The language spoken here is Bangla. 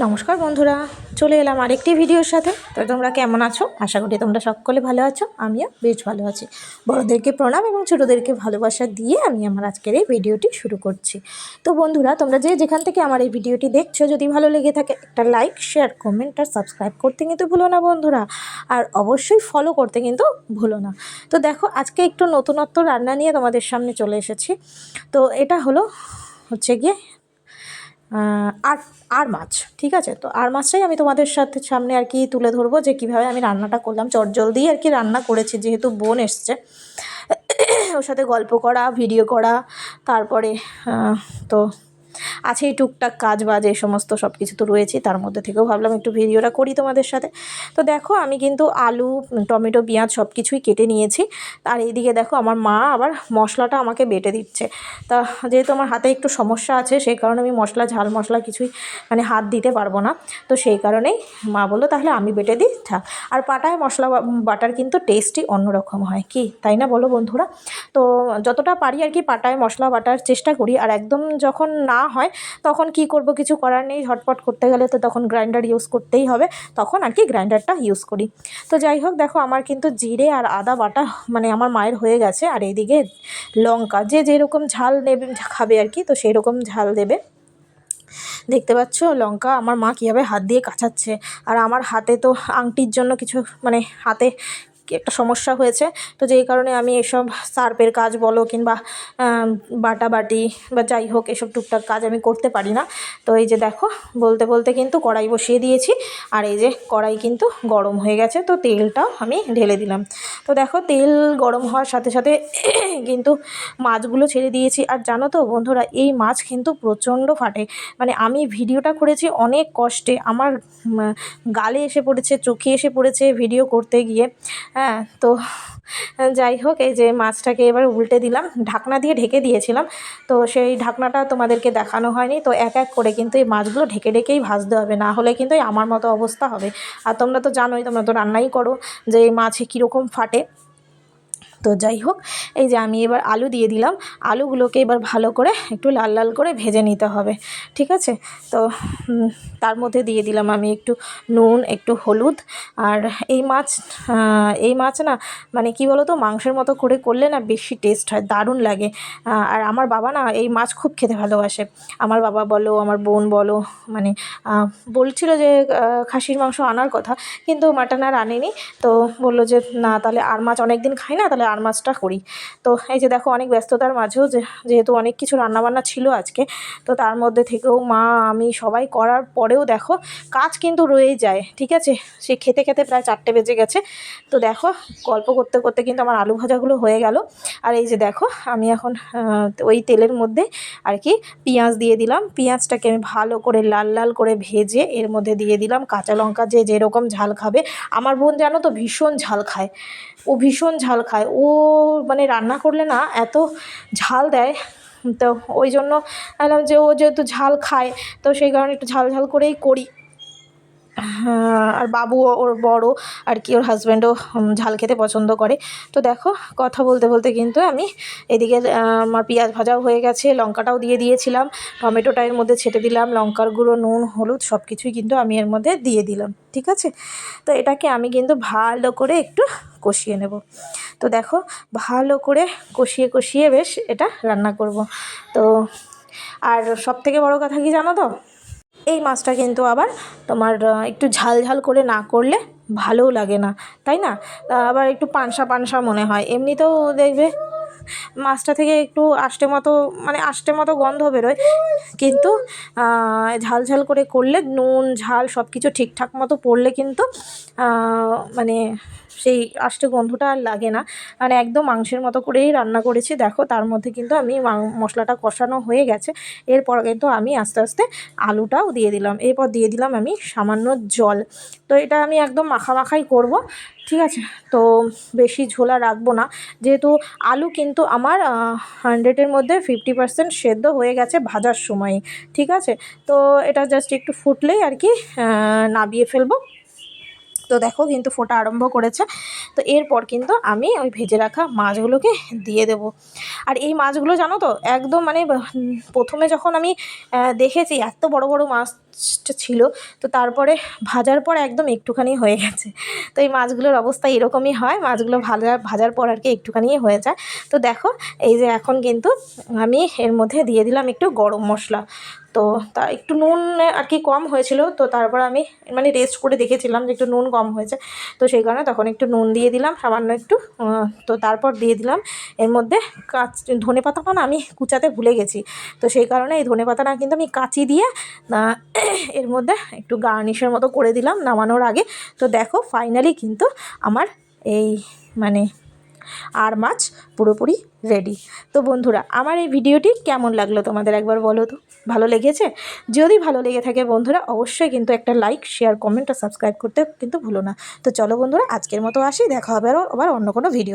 নমস্কার বন্ধুরা, চলে এলাম আরেকটি ভিডিওর সাথে। তো তোমরা কেমন আছো? আশা করি তোমরা সকলে ভালো আছো। আমিও বেশ ভালো আছি। বড়োদেরকে প্রণাম এবং ছোটোদেরকে ভালোবাসা দিয়ে আমি আমার আজকের এই ভিডিওটি শুরু করছি। তো বন্ধুরা, তোমরা যেখান থেকে আমার এই ভিডিওটি দেখছো, যদি ভালো লেগে থাকে একটা লাইক, শেয়ার, কমেন্ট আর সাবস্ক্রাইব করতে কিন্তু ভুলো না বন্ধুরা। আর অবশ্যই ফলো করতে কিন্তু ভুলো না। তো দেখো, আজকে একটু নতুনত্ব রান্না নিয়ে তোমাদের সামনে চলে এসেছি। তো এটা হচ্ছে গিয়ে আর আর মাছ, ঠিক আছে। তো আর মাছটাই আমি তোমাদের সামনে আর কি তুলে ধরবো, যে কীভাবে আমি রান্নাটা করলাম। চটজলদি আর কি রান্না করেছি, যেহেতু বোন এসছে, ওর সাথে গল্প করা, ভিডিও করা, তারপরে তো আছে এই টুকটাক কাজ বাজ, এই সমস্ত সব কিছু তো রয়েছে। তার মধ্যে থেকেও ভাবলাম একটু ভিডিওটা করি তোমাদের সাথে। তো দেখো, আমি কিন্তু আলু, টমেটো, পেঁয়াজ সব কিছুই কেটে নিয়েছি। আর এইদিকে দেখো, আমার মা আবার মশলাটা আমাকে বেটে দিচ্ছে। তা যেহেতু আমার হাতে একটু সমস্যা আছে, সেই কারণে আমি ঝাল মশলা কিছুই হাত দিতে পারবো না। তো সেই কারণেই মা বললো তাহলে আমি বেটে দিই, থাক। আর পাটায় মশলা বাটার কিন্তু টেস্টই অন্যরকম হয়, কি তাই না বলো বন্ধুরা? তো যতটা পারি আর কি পাটায় মশলা বাটার চেষ্টা করি। আর একদম যখন না হয়, তখন কি করব, কিছু করার নেই। ঝটপট করতে গেলে তো তখন গ্রাইন্ডার ইউজ করতেই হবে, তখন আর কি গ্রাইন্ডারটা ইউজ করি। তো যাই হোক, দেখো আমার কিন্তু জিরে আর আদা বাটা আমার মায়ের হয়ে গেছে। আর এইদিকে লঙ্কা, যে যেরকম ঝাল নেবে খাবে আর কি, তো সেই রকম ঝাল দেবে। দেখতে পাচ্ছ লঙ্কা আমার মা কীভাবে হাত দিয়ে কাচাচ্ছে। আর আমার হাতে তো আংটির জন্য কিছু হাতে একটা সমস্যা হয়েছে। তো যেই কারণে আমি এসব সার্পের কাজ বলো কিংবা বাটাবাটি বা যাই হোক, এসব টুকটাক কাজ আমি করতে পারি না। তো এই যে দেখো, বলতে বলতে কিন্তু কড়াই বসিয়ে দিয়েছি। আর এই যে কড়াই কিন্তু গরম হয়ে গেছে, তো তেলটাও আমি ঢেলে দিলাম। তো দেখো, তেল গরম হওয়ার সাথে সাথে কিন্তু মাছগুলো ছেড়ে দিয়েছি। আর জানো তো বন্ধুরা, এই মাছ কিন্তু প্রচণ্ড ফাটে। আমি ভিডিওটা করেছি অনেক কষ্টে, আমার গালে এসে পড়েছে, চোখে এসে পড়েছে ভিডিও করতে গিয়ে। হ্যাঁ, তো যাই হোক, এই যে মাছটাকে এবার উল্টে দিলাম। ঢাকনা দিয়ে ঢেকে দিয়েছিলাম, তো সেই ঢাকনাটা তোমাদেরকে দেখানো হয়নি। তো এক এক করে কিন্তু এই মাছগুলো ঢেকে ঢেকেই ভাজতে হবে, না হলে কিন্তু আমার মতো অবস্থা হবে। আর তোমরা তো জানোই, তোমরা তো রান্নাই করো, যে এই মাছে কীরকম ফাটে। তো যাই হোক, এই যে আমি এবার আলু দিয়ে দিলাম। আলুগুলোকে এবার ভালো করে একটু লাল লাল করে ভেজে নিতে হবে, ঠিক আছে। তো তার মধ্যে দিয়ে দিলাম আমি একটু নুন, একটু হলুদ। আর এই মাছ না কী বলো তো, মাংসের মতো করে করলে না বেশি টেস্ট হয়, দারুণ লাগে। আর আমার বাবা না এই মাছ খুব খেতে ভালোবাসে। আমার বাবা বলো, আমার বোন বলো, বলছিল যে খাসির মাংস আনার কথা, কিন্তু মাটন আর আনেনি। তো বললো যে না, তাহলে আর মাছ অনেক দিন খাই না, তাহলে আর মাছটা করি। তো এই যে দেখো, অনেক ব্যস্ততার মাঝেও যেহেতু অনেক কিছু রান্নাবান্না ছিল আজকে, তো তার মধ্যে থেকেও মা আমি সবাই করার পরেও দেখো কাজ কিন্তু রয়েই যায়, ঠিক আছে। সে খেতে খেতে প্রায় 4টে বেজে গেছে। তো দেখো, গল্প করতে করতে কিন্তু আমার আলু ভাজাগুলো হয়ে গেল। আর এই যে দেখো, আমি এখন ওই তেলের মধ্যে আর কি পেঁয়াজ দিয়ে দিলাম। পেঁয়াজটাকে আমি ভালো করে লাল লাল করে ভেজে এর মধ্যে দিয়ে দিলাম কাঁচা লঙ্কা। যে যেরকম ঝাল খাবে, আমার বোন জানো তো ভীষণ ঝাল খায়, ও ভীষণ ঝাল খায়। ও রান্না করলে না এত ঝাল দেয়। তো ওই জন্য বললাম যে ও যেহেতু ঝাল খায়, তো সেই কারণে একটু ঝাল ঝাল করেই করি। আর বাবু ওর বড় আর কি, ওর হাজব্যান্ডও ঝাল খেতে পছন্দ করে। তো দেখো, কথা বলতে বলতে কিন্তু আমি এদিকে আমার পেঁয়াজ ভাজাও হয়ে গেছে, লঙ্কাটাও দিয়ে দিয়েছিলাম, টমেটোটা এর মধ্যে ছেটে দিলাম, লঙ্কার গুঁড়ো, নুন, হলুদ সব কিছুই কিন্তু আমি এর মধ্যে দিয়ে দিলাম, ঠিক আছে। তো এটাকে আমি কিন্তু ভালো করে একটু কষিয়ে নেব। তো দেখো, ভালো করে কষিয়ে কষিয়ে বেশ এটা রান্না করব। তো আর সবথেকে বড় কথা কি জানো তো, এই মাছটা কিন্তু আবার তোমার একটু ঝাল ঝাল করে না করলে ভালোও লাগে না, তাই না? আবার একটু পানসা পানসা মনে হয়। এমনিতেও দেখবে মাছটা থেকে একটু আষ্টে মতো গন্ধ বেরোয়, কিন্তু ঝাল ঝাল করে করলে নুন ঝাল সব কিছু ঠিকঠাক মতো পড়লে কিন্তু সেই আষ্টে গন্ধটা আর লাগে না। একদম মাংসের মতো করেই রান্না করেছি। দেখো, তার মধ্যে কিন্তু আমি মশলাটা কষানো হয়ে গেছে। এরপর কিন্তু আমি আস্তে আস্তে আলুটাও দিয়ে দিলাম। এরপর দিয়ে দিলাম আমি সামান্য জল। তো এটা আমি একদম মাখামাখাই করব, ঠিক আছে। তো বেশি ঝোলা রাখবো না, যেহেতু আলু কিন্তু আমার 100-এর মধ্যে 50% সেদ্ধ হয়ে গেছে ভাজার সময়, ঠিক আছে। তো এটা জাস্ট একটু ফুটলেই আর কি নাবিয়ে ফেলবো। তো দেখো, কিন্তু ফোটা আরম্ভ করেছে। তো এরপর কিন্তু আমি ওই ভেজে রাখা মাছগুলোকে দিয়ে দেব। আর এই মাছগুলো জানো তো একদম প্রথমে যখন আমি দেখেছি এত বড় বড় মাছ, মাছটা ছিল। তো তারপরে ভাজার পর একদম একটুখানি হয়ে গেছে। তো এই মাছগুলোর অবস্থা এরকমই হয়, মাছগুলো ভাজার পর আর কি একটুখানি হয়ে যায়। তো দেখো এই যে এখন কিন্তু আমি এর মধ্যে দিয়ে দিলাম একটু গরম মশলা। তো তা একটু নুন আর কি কম হয়েছিল, তো তারপর আমি মানে টেস্ট করে দেখেছিলাম যে একটু নুন কম হয়েছে, তো সেই কারণে তখন একটু নুন দিয়ে দিলাম সামান্য একটু। তো তারপর দিয়ে দিলাম এর মধ্যে ধনেপাতাটা না আমি কুচাতে ভুলে গেছি, তো সেই কারণে এই ধনেপাতাটা কিন্তু আমি কাঁচি দিয়ে এর মধ্যে একটু গার্নিশের মতো করে দিলাম নামানোর আগে। তো দেখো ফাইনালি কিন্তু আমার এই মানে আর মাছ পুরোপুরি রেডি। তো বন্ধুরা, আমার এই ভিডিওটি কেমন লাগলো তোমাদের একবার বলো তো। ভালো লেগেছে? যদি ভালো লেগে থাকে বন্ধুরা, অবশ্যই কিন্তু একটা লাইক, শেয়ার, কমেন্ট আর সাবস্ক্রাইব করতে কিন্তু ভুলো না। তো চলো বন্ধুরা, আজকের মতো আসি, দেখা হবে আবার অন্য কোনো ভিডিও।